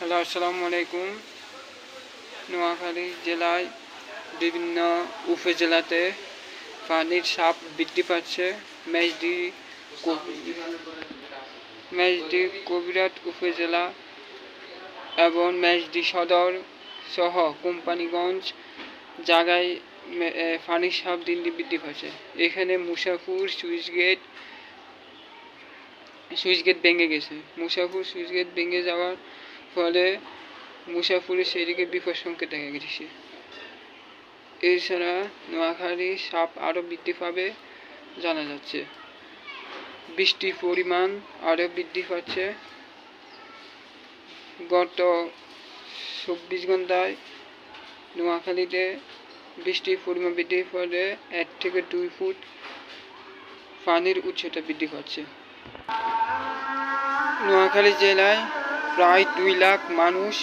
Hello, আসসালামু আলাইকুম। নোয়াখালী জেলায় বিভিন্ন উপজেলাতে পানির চাপ বৃদ্ধি পাচ্ছে। মেজদি কবিরাট উপজেলা এবং মেজদি সদর সহ কোম্পানিগঞ্জ জায়গায় পানির চাপ দিন দিন বৃদ্ধি পাচ্ছে। এখানে মুসাফুর সুইচ গেট ভেঙে গেছে। মুসাফুর সুইচ গেট ভেঙে যাওয়ার ফলে মুসাফুরের সেদিকে বিপদ সংকেত দেখা গেছে। এছাড়া নোয়াখালী চাপ আরও বৃদ্ধি পাবে জানা যাচ্ছে। বৃষ্টির পরিমাণ আরও বৃদ্ধি পাচ্ছে। গত 24 ঘন্টায় নোয়াখালীতে বৃষ্টির পরিমাণ বৃদ্ধির ফলে 1 থেকে 2 ফুট পানির উচ্চতা বৃদ্ধি পাচ্ছে। নোয়াখালী জেলায় প্রায় 2 লাখ মানুষ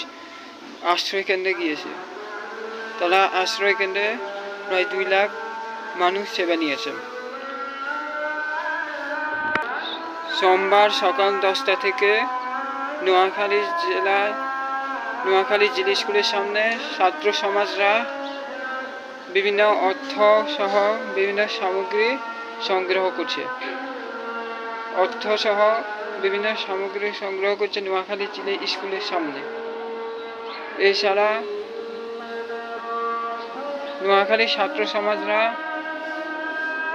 আশ্রয় কেন্দ্রে গিয়েছে। তারা আশ্রয় কেন্দ্রে প্রায় 2 লাখ মানুষ সেবা নিয়েছে। সোমবার সকাল 10টা থেকে নোয়াখালী জিলা স্কুলের সামনে ছাত্র সমাজরা বিভিন্ন অর্থ সহ বিভিন্ন সামগ্রী সংগ্রহ করছে। নোয়াখালী জিলা স্কুলের সামনে। এছাড়া নোয়াখালী ছাত্র সমাজরা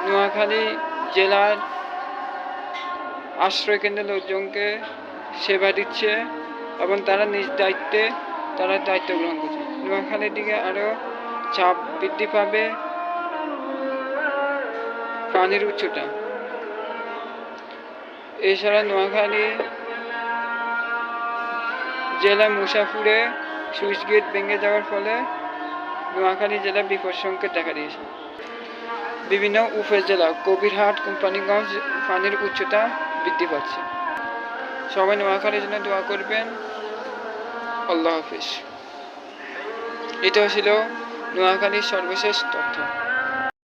নোয়াখালী জেলার আশ্রয় কেন্দ্রের লোকজনকে সেবা দিচ্ছে এবং তারা নিজ দায়িত্বে দায়িত্ব গ্রহণ করছে। নোয়াখালীর দিকে আরও চাপ বৃদ্ধি পাবে পানির উচ্চতা। এছাড়া নোয়াখালী জেলা মুসাফুরে সুইচ গেট ভেঙে যাওয়ার ফলে নোয়াখালী জেলা বিপদ সংকেত দেখা দিয়েছে। বিভিন্ন উপজেলা কবিরহাট, কোম্পানিগঞ্জ পানির উচ্চতা বৃদ্ধি পাচ্ছে। সবাই নোয়াখালীর জন্য দোয়া করবেন। আল্লাহ হাফেজ। এটা ছিল নোয়াখালীর সর্বশেষ তথ্য।